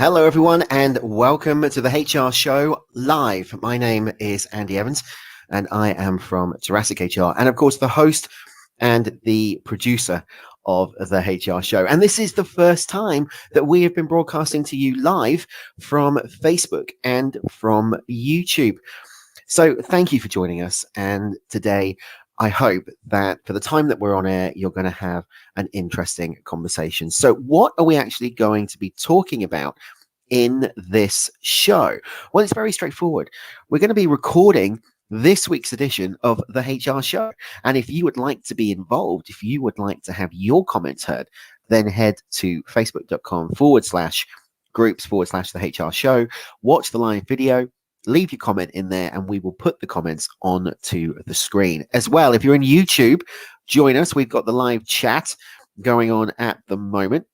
Hello, everyone, and welcome to the HR Show live. My name is Andy Evans, and I am from Jurassic HR, and of course, the host and the producer of the HR Show. And this is the first time that we have been broadcasting to you live from Facebook and from YouTube. So thank you for joining us. And today, I hope that for the time that we're on air, you're going to have an interesting conversation. So what are we actually going to be talking about in this show? Well, it's very straightforward. We're going to be recording this week's edition of the HR Show. And if you would like to be involved, if you would like to have your comments heard, then head to facebook.com/groups/the HR Show, watch the live video, leave your comment in there, and we will put the comments onto the screen. As well, if you're in YouTube, join us. We've got the live chat going on at the moment.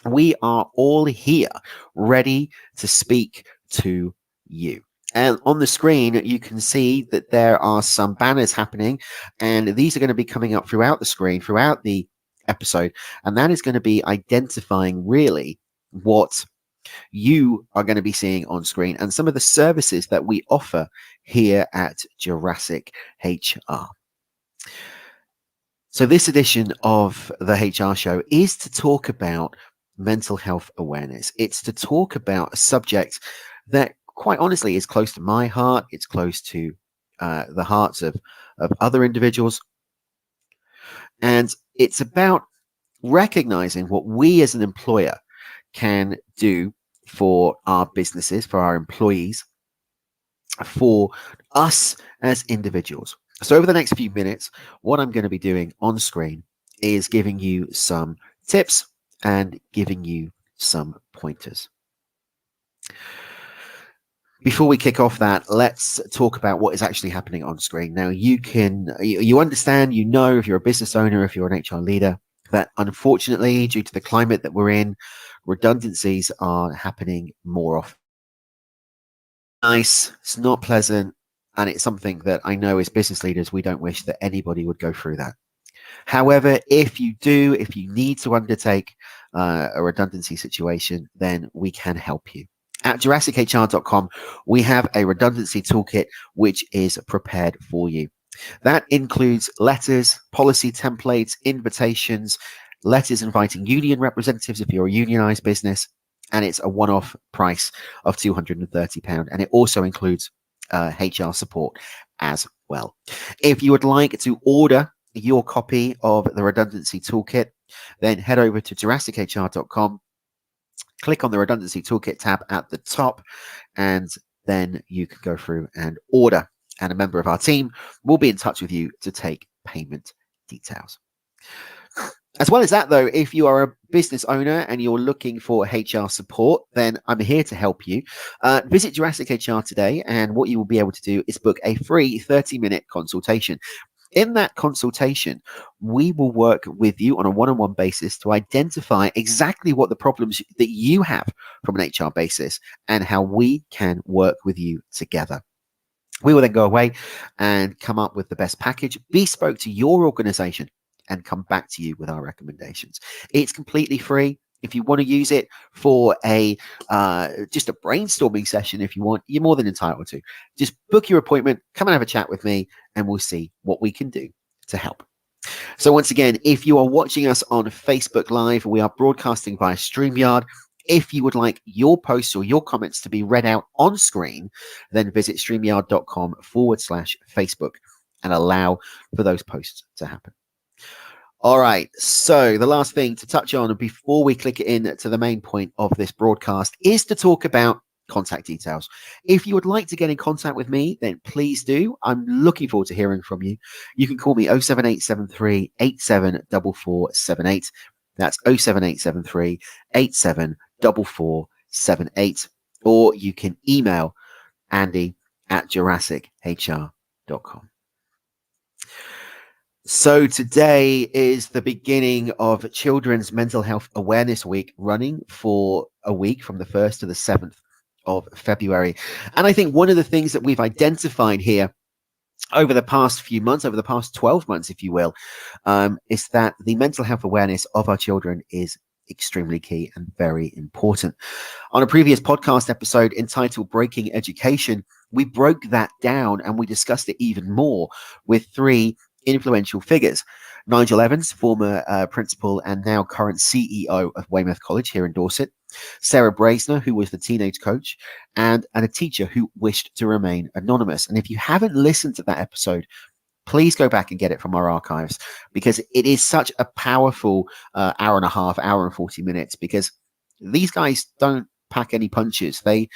We are all here ready to speak to you. And on the screen, you can see that there are some banners happening, and these are going to be coming up throughout the screen, throughout the episode, and that is going to be identifying really what you are going to be seeing on screen and some of the services that we offer here at Jurassic HR. So this edition of the HR Show is to talk about mental health awareness. It's to talk about a subject that, quite honestly, is close to my heart. It's close to the hearts of other individuals. And it's about recognizing what we as an employer can do for our businesses, for our employees, for us as individuals. So over the next few minutes, what I'm going to be doing on screen is giving you some tips and giving you some pointers. Before we kick off that, let's talk about what is actually happening on screen. Now, you understand, you know, if you're a business owner, if you're an HR leader, that unfortunately, due to the climate that we're in, redundancies are happening more often. Nice, it's not pleasant, and it's something that I know as business leaders, we don't wish that anybody would go through that. However, if you need to undertake a redundancy situation, then we can help you. At JurassicHR.com, we have a redundancy toolkit which is prepared for you. That includes letters, policy templates, invitations, letters inviting union representatives if you're a unionized business, and it's a one-off price of £230. And it also includes HR support as well. If you would like to order your copy of the redundancy toolkit, then head over to JurassicHR.com, click on the redundancy toolkit tab at the top, and then you can go through and order. And a member of our team will be in touch with you to take payment details. As well as that, though, if you are a business owner and you're looking for HR support, then I'm here to help you. Visit Jurassic HR today, and what you will be able to do is book a free 30-minute consultation. In that consultation, we will work with you on a one-on-one basis to identify exactly what the problems that you have from an HR basis and how we can work with you together. We will then go away and come up with the best package bespoke to your organization and come back to you with our recommendations. It's completely free. If you want to use it for just a brainstorming session, if you want, you're more than entitled to. Just book your appointment, come and have a chat with me, and we'll see what we can do to help. So once again, if you are watching us on Facebook Live, we are broadcasting via StreamYard. If you would like your posts or your comments to be read out on screen, then visit StreamYard.com/Facebook and allow for those posts to happen. All right, so the last thing to touch on before we click in to the main point of this broadcast is to talk about contact details. If you would like to get in contact with me, then please do. I'm looking forward to hearing from you. You can call me 07873 874478. That's 07873 874478. Or you can email andy@jurassichr.com. So today is the beginning of Children's Mental Health Awareness Week, running for a week from the 1st to the 7th of February. And I think one of the things that we've identified here over the past few months, over the past 12 months, if you will, is that the mental health awareness of our children is extremely key and very important. On a previous podcast episode entitled Breaking Education, we broke that down and we discussed it even more with 3 influential figures. Nigel Evans, former principal and now current CEO of Weymouth College here in Dorset. Sarah Braisner, who was the teenage coach, and a teacher who wished to remain anonymous. And if you haven't listened to that episode, please go back and get it from our archives, because it is such a powerful hour and a half, hour and 40 minutes, because these guys don't pack any punches. They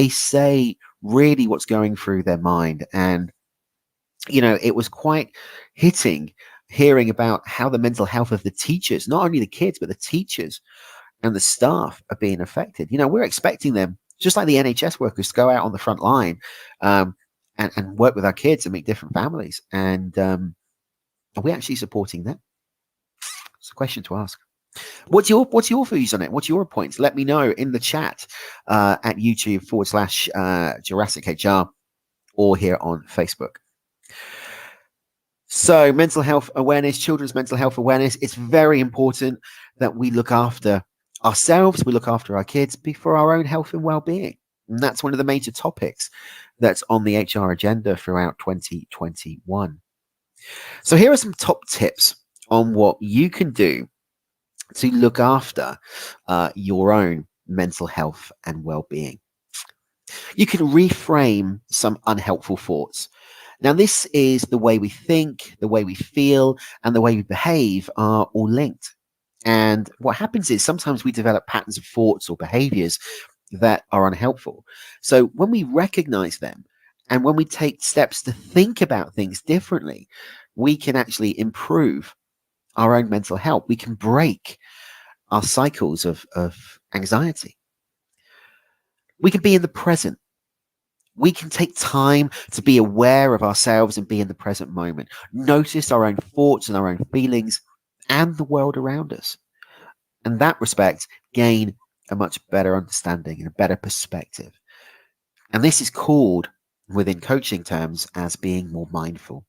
say really what's going through their mind. And, you know, it was quite hitting hearing about how the mental health of the teachers, not only the kids, but the teachers and the staff are being affected. You know, we're expecting them, just like the NHS workers, to go out on the front line and work with our kids and meet different families. And are we actually supporting them? It's a question to ask. What's your views on it? What's your points? Let me know in the chat at YouTube/Jurassic HR or here on Facebook. So mental health awareness, children's mental health awareness. It's very important that we look after ourselves, we look after our kids for our own health and well-being. And that's one of the major topics that's on the HR agenda throughout 2021. So here are some top tips on what you can do to look after your own mental health and well-being. You can reframe some unhelpful thoughts. Now, this is the way we think, the way we feel, and the way we behave are all linked. And what happens is sometimes we develop patterns of thoughts or behaviors that are unhelpful. So when we recognize them and when we take steps to think about things differently, we can actually improve our own mental health. We can break our cycles of anxiety. We can be in the present. We can take time to be aware of ourselves and be in the present moment. Notice our own thoughts and our own feelings and the world around us. In that respect, gain a much better understanding and a better perspective. And this is called, within coaching terms, as being more mindful.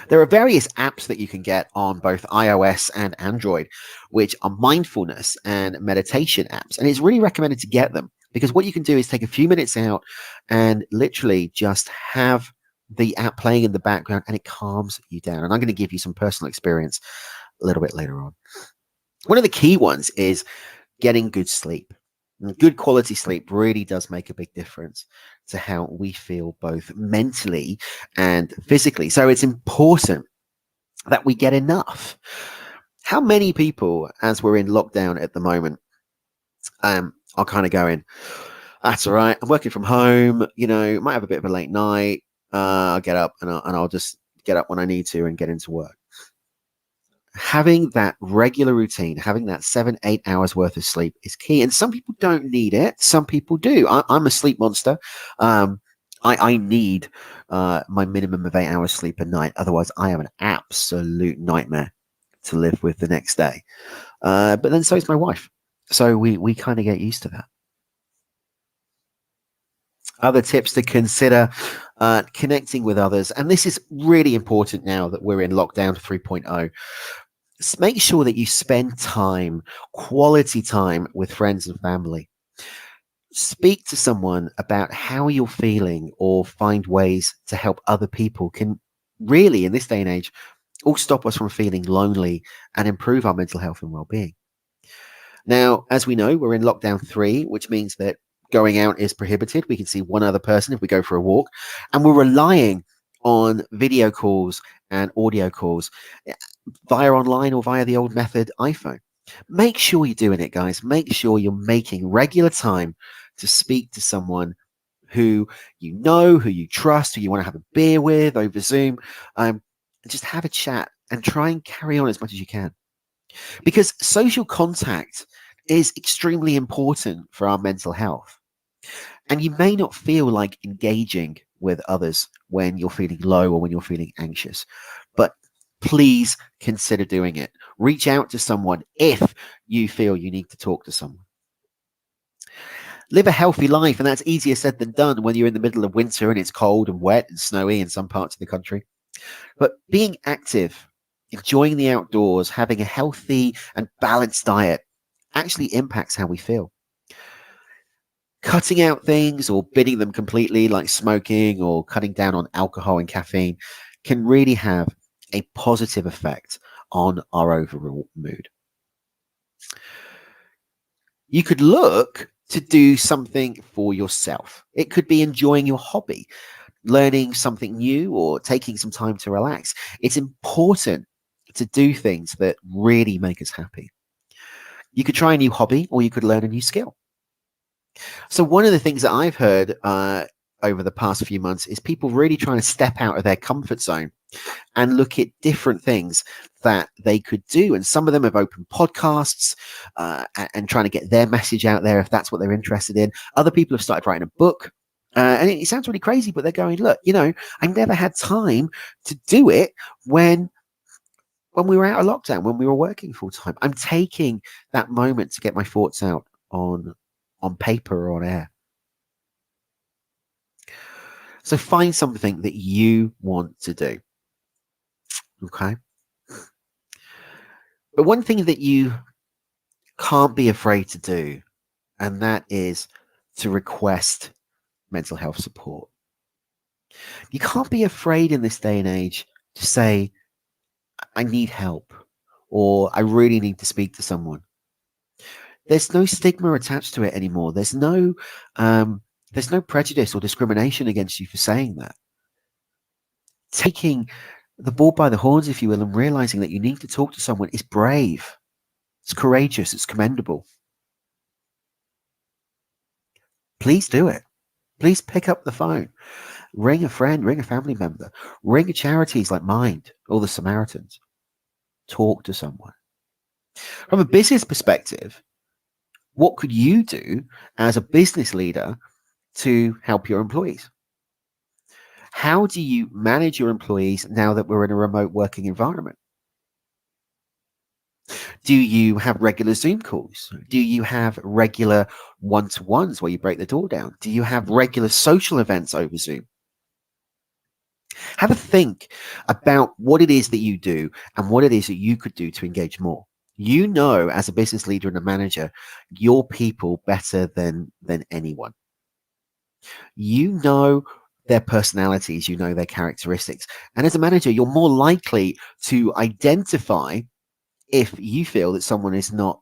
There are various apps that you can get on both iOS and Android, which are mindfulness and meditation apps. And it's really recommended to get them, because what you can do is take a few minutes out and literally just have the app playing in the background, and it calms you down. And I'm going to give you some personal experience a little bit later on. One of the key ones is getting good sleep. And good quality sleep really does make a big difference to how we feel both mentally and physically. So it's important that we get enough. How many people, as we're in lockdown at the moment, are kind of going, that's all right, I'm working from home, you know, might have a bit of a late night, I'll get up and I'll just get up when I need to and get into work. Having that regular routine, having that 7-8 hours worth of sleep is key. And some people don't need it. Some people do. I'm a sleep monster. I need my minimum of 8 hours sleep a night. Otherwise, I am an absolute nightmare to live with the next day. But then so is my wife. So we kind of get used to that. Other tips to consider, connecting with others. And this is really important now that we're in lockdown 3.0. Make sure that you spend time, quality time, with friends and family. Speak to someone about how you're feeling or find ways to help other people can really, in this day and age, all stop us from feeling lonely and improve our mental health and well-being. Now, as we know, we're in lockdown 3, which means that going out is prohibited. We can see one other person if we go for a walk, and we're relying on video calls and audio calls via online or via the old method, iPhone. Make sure you're doing it, guys. Make sure you're making regular time to speak to someone who you know, who you trust, who you want to have a beer with over Zoom, and just have a chat and try and carry on as much as you can. Because social contact is extremely important for our mental health. And you may not feel like engaging with others when you're feeling low or when you're feeling anxious, but please consider doing it. Reach out to someone if you feel you need to talk to someone. Live a healthy life, and that's easier said than done when you're in the middle of winter and it's cold and wet and snowy in some parts of the country. But being active enjoying the outdoors, having a healthy and balanced diet actually impacts how we feel. Cutting out things or binning them completely, like smoking or cutting down on alcohol and caffeine, can really have a positive effect on our overall mood. You could look to do something for yourself. It could be enjoying your hobby, learning something new, or taking some time to relax. It's important to do things that really make us happy. You could try a new hobby or you could learn a new skill. So, one of the things that I've heard over the past few months is people really trying to step out of their comfort zone and look at different things that they could do. And some of them have opened podcasts and trying to get their message out there if that's what they're interested in. Other people have started writing a book. And it sounds really crazy, but they're going, look, I never had time to do it when we were out of lockdown, when we were working full time. I'm taking that moment to get my thoughts out on paper or on air. So find something that you want to do. Okay. But one thing that you can't be afraid to do, and that is to request mental health support. You can't be afraid in this day and age to say, I need help, or I really need to speak to someone. There's no stigma attached to it anymore. There's no prejudice or discrimination against you for saying that. Taking the bull by the horns, if you will, and realizing that you need to talk to someone is brave. It's courageous. It's commendable. Please do it. Please pick up the phone. Ring a friend, ring a family member, ring charities like Mind or the Samaritans. Talk to someone. From a business perspective, what could you do as a business leader to help your employees? How do you manage your employees now that we're in a remote working environment? Do you have regular Zoom calls? Do you have regular one-to-ones where you break the door down? Do you have regular social events over Zoom? Have a think about what it is that you do and what it is that you could do to engage more. You know, as a business leader and a manager, your people better than anyone. You know their personalities, you know their characteristics. And as a manager, you're more likely to identify if you feel that someone is not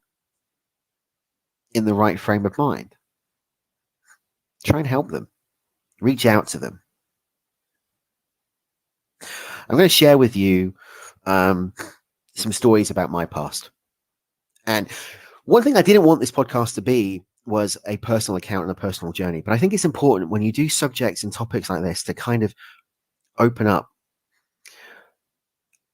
in the right frame of mind. Try and help them. Reach out to them. I'm going to share with you some stories about my past. And one thing I didn't want this podcast to be was a personal account and a personal journey. But I think it's important when you do subjects and topics like this to kind of open up.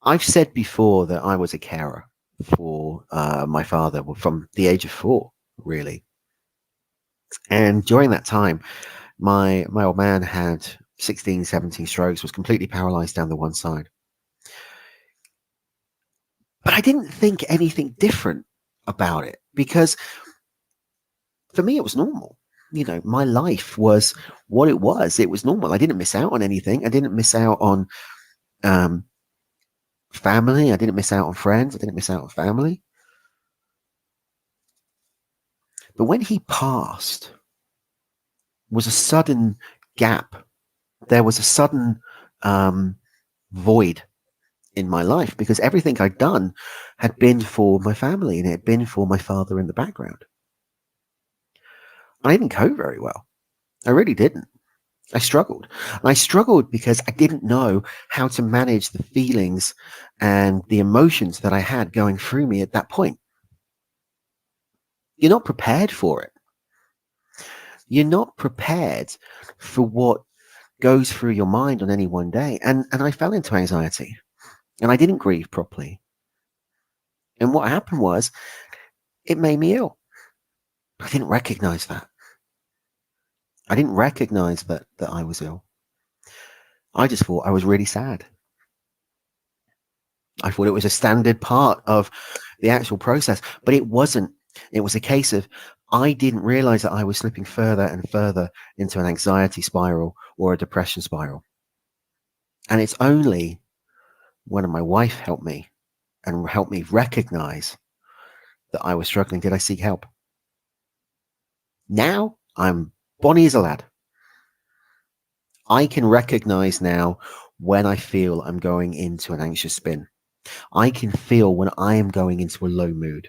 I've said before that I was a carer for my father from the age of 4, really. And during that time, my old man had 16, 17 strokes, was completely paralyzed down the one side. But I didn't think anything different about it because for me, it was normal. My life was what it was. It was normal. I didn't miss out on anything. I didn't miss out on family. I didn't miss out on friends. I didn't miss out on family. But when he passed, was a sudden gap. There was a sudden void in my life because everything I'd done had been for my family and it had been for my father in the background. I didn't cope very well. I really didn't. I struggled. And I struggled because I didn't know how to manage the feelings and the emotions that I had going through me at that point. You're not prepared for it. You're not prepared for what goes through your mind on any one day. And I fell into anxiety and I didn't grieve properly. And what happened was it made me ill. I didn't recognize that. I didn't recognize that I was ill. I just thought I was really sad. I thought it was a standard part of the actual process, but it wasn't. It was a case of I didn't realize that I was slipping further and further into an anxiety spiral or a depression spiral. And it's only when my wife helped me and helped me recognize that I was struggling, did I seek help. Now I'm bonny as a lad. I can recognize now when I feel I'm going into an anxious spin. I can feel when I am going into a low mood.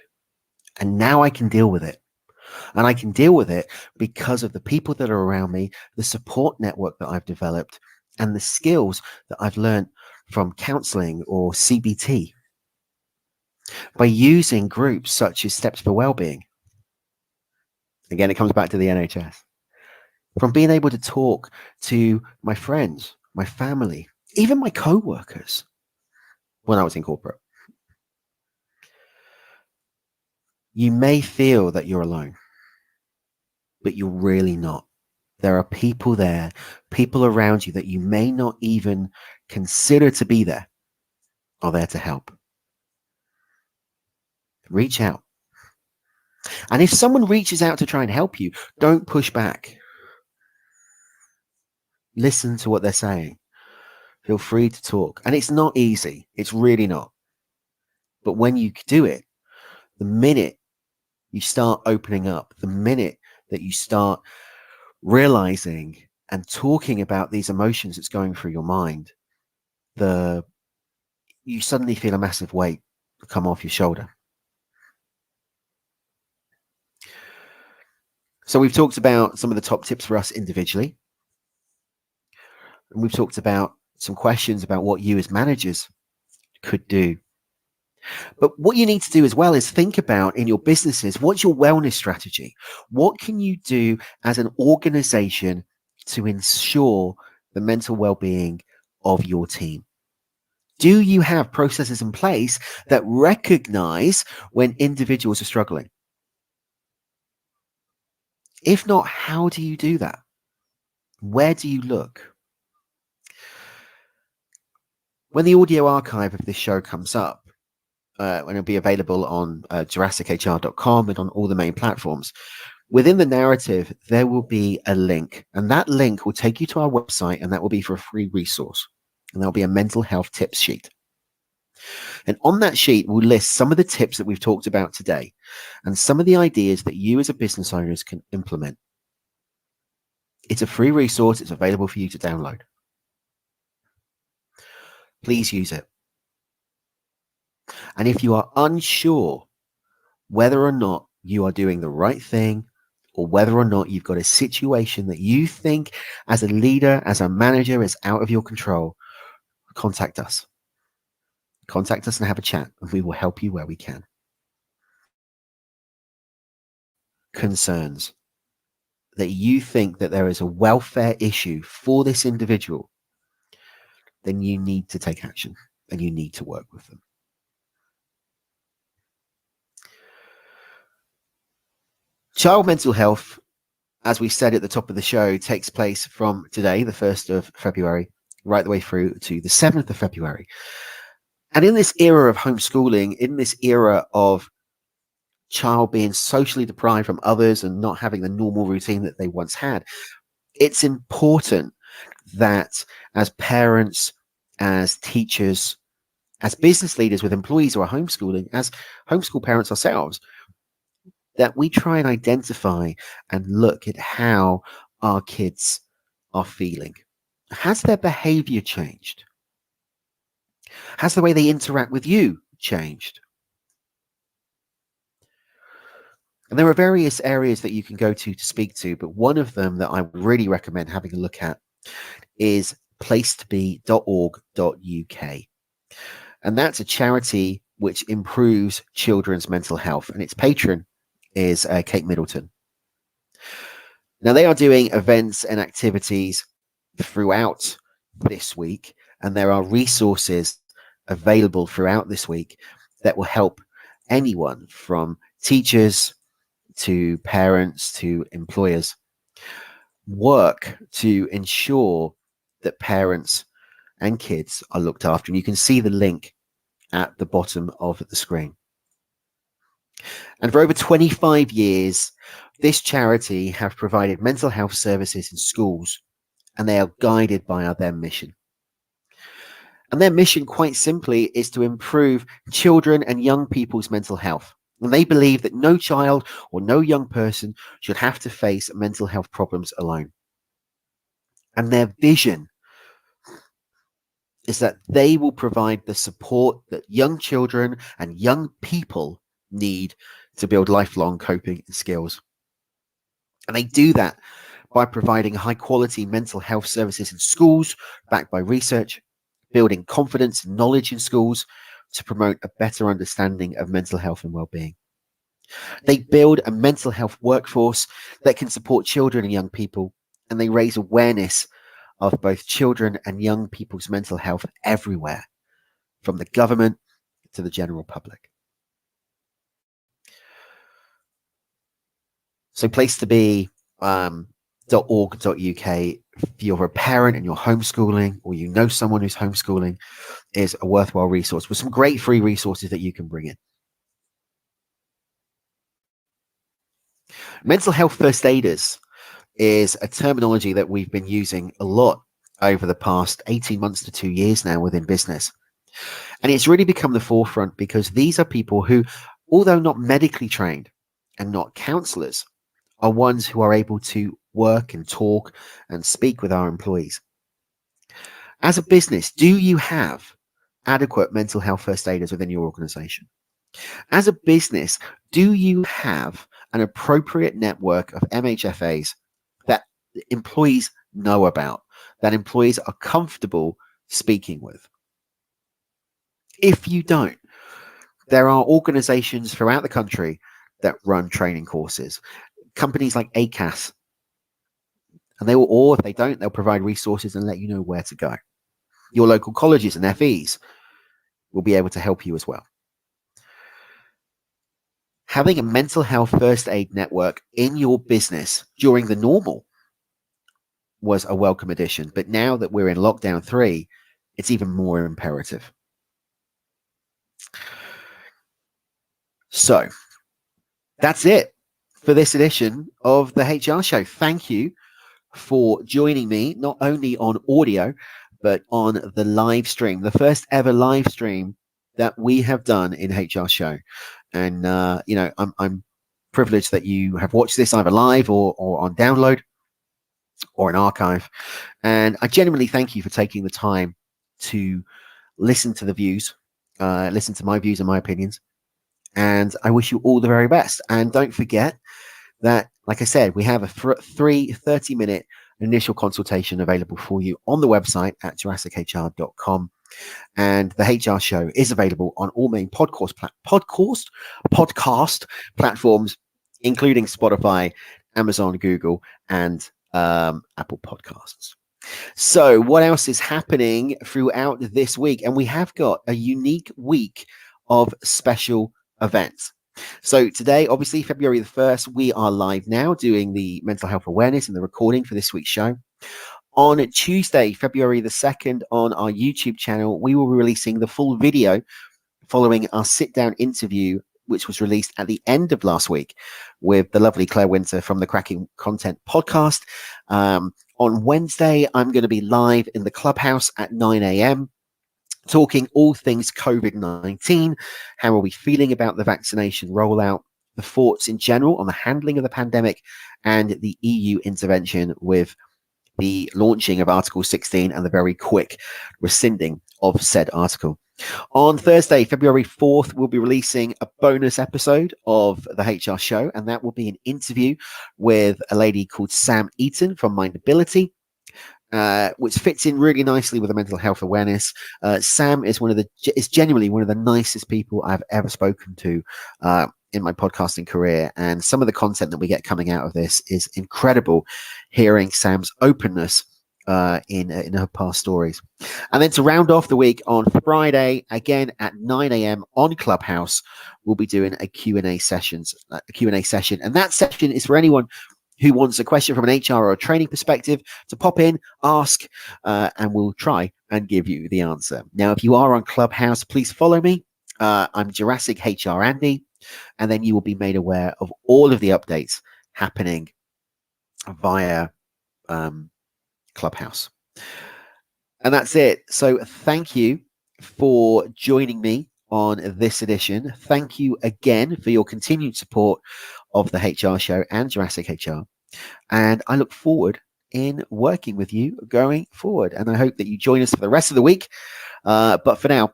And now I can deal with it. And I can deal with it because of the people that are around me, the support network that I've developed, and the skills that I've learned from counseling or CBT. By using groups such as Steps for Wellbeing. Again, it comes back to the NHS. From being able to talk to my friends, my family, even my co-workers when I was in corporate. You may feel that you're alone, but you're really not. There are people there, people around you that you may not even consider to be there, are there to help. Reach out. And if someone reaches out to try and help you, don't push back. Listen to what they're saying. Feel free to talk. And it's not easy. It's really not. But when you do it, the minute you start opening up, the minute that you start realizing and talking about these emotions that's going through your mind, you suddenly feel a massive weight come off your shoulder. So we've talked about some of the top tips for us individually. And we've talked about some questions about what you as managers could do. But what you need to do as well is think about in your businesses, what's your wellness strategy? What can you do as an organization to ensure the mental well-being of your team? Do you have processes in place that recognize when individuals are struggling? If not, how do you do that? Where do you look? When the audio archive of this show comes up, when it'll be available on JurassicHR.com and on all the main platforms, within the narrative, there will be a link, and that link will take you to our website, and that will be for a free resource. And there'll be a mental health tips sheet. And on that sheet, we'll list some of the tips that we've talked about today and some of the ideas that you as a business owners can implement. It's a free resource. It's available for you to download. Please use it. And if you are unsure whether or not you are doing the right thing, or whether or not you've got a situation that you think as a leader, as a manager, is out of your control, contact us. Contact us and have a chat, and we will help you where we can. Concerns that you think that there is a welfare issue for this individual, then you need to take action and you need to work with them. Child mental health, as we said at the top of the show, takes place from today, the 1st of February, right the way through to the 7th of February. And in this era of homeschooling, in this era of child being socially deprived from others and not having the normal routine that they once had, it's important that as parents, as teachers, as business leaders with employees who are homeschooling, as homeschool parents ourselves, that we try and identify and look at how our kids are feeling. Has their behavior changed? Has the way they interact with you changed? And there are various areas that you can go to speak to, but one of them that I would really recommend having a look at is placetobe.org.uk. And that's a charity which improves children's mental health, and its patron is Kate Middleton. Now, they are doing events and activities throughout this week, and there are resources available throughout this week that will help anyone from teachers to parents to employers work to ensure that parents and kids are looked after. And you can see the link at the bottom of the screen. And for over 25 years, this charity have provided mental health services in schools, and they are guided by their mission. And their mission, quite simply, is to improve children and young people's mental health. And they believe that no child or no young person should have to face mental health problems alone. And their vision is that they will provide the support that young children and young people need to build lifelong coping skills. And they do that by providing high quality mental health services in schools, backed by research, building confidence and knowledge in schools to promote a better understanding of mental health and well-being. They build a mental health workforce that can support children and young people, and they raise awareness of both children and young people's mental health everywhere, from the government to the general public. So place to be .org.uk. If you're a parent and you're homeschooling, or you know someone who's homeschooling, is a worthwhile resource with some great free resources that you can bring in. Mental health first aiders is a terminology that we've been using a lot over the past 18 months to 2 years now within business. And it's really become the forefront because these are people who, although not medically trained and not counselors, are ones who are able to work and talk and speak with our employees. As a business, do you have adequate mental health first aiders within your organization? As a business, do you have an appropriate network of MHFAs that employees know about, that employees are comfortable speaking with? If you don't, there are organizations throughout the country that run training courses, companies like ACAS, and they will, or if they don't, they'll provide resources and let you know where to go. Your local colleges and FEs will be able to help you as well. Having a mental health first aid network in your business during the normal was a welcome addition, but now that we're in lockdown 3, it's even more imperative. So that's it for this edition of the HR Show. Thank you for joining me, not only on audio, but on the live stream, the first ever live stream that we have done in HR Show. And, I'm privileged that you have watched this either live or on download or an archive. And I genuinely thank you for taking the time to listen to the views, listen to my views and my opinions. And I wish you all the very best. And don't forget that, like I said, we have a free 30-minute initial consultation available for you on the website at jurassichr.com. And the HR Show is available on all main podcast platforms, including Spotify, Amazon, Google, and Apple Podcasts. So what else is happening throughout this week? And we have got a unique week of special events. So today, obviously, February the 1st, we are live now doing the mental health awareness and the recording for this week's show. On Tuesday, February the 2nd, on our YouTube channel, we will be releasing the full video following our sit-down interview, which was released at the end of last week with the lovely Claire Winter from the Cracking Content podcast. On Wednesday, I'm going to be live in the Clubhouse at 9 a.m. talking all things COVID-19. How are we feeling about the vaccination rollout, the thoughts in general on the handling of the pandemic, and the EU intervention with the launching of Article 16 and the very quick rescinding of said article. On Thursday, February 4th, we'll be releasing a bonus episode of the HR Show, and that will be an interview with a lady called Sam Eaton from Mindability, which fits in really nicely with the mental health awareness. Sam is genuinely one of the nicest people I've ever spoken to in my podcasting career, and some of the content that we get coming out of this is incredible. Hearing Sam's openness in her past stories. And then to round off the week, on Friday, again at 9 a.m. on Clubhouse, we'll be doing a Q&A session. And that session is for anyone who wants a question from an HR or a training perspective to pop in, ask, and we'll try and give you the answer. Now, if you are on Clubhouse, please follow me. I'm Jurassic HR Andy, and then you will be made aware of all of the updates happening via Clubhouse. And that's it. So thank you for joining me on this edition. Thank you again for your continued support of the HR show and Jurassic HR. And I look forward in working with you going forward. And I hope that you join us for the rest of the week. But for now,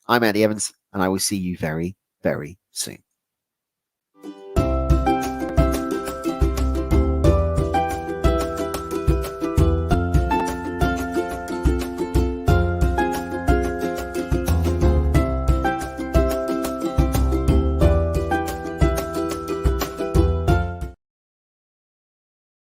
I'm Andy Evans, and I will see you very, very soon.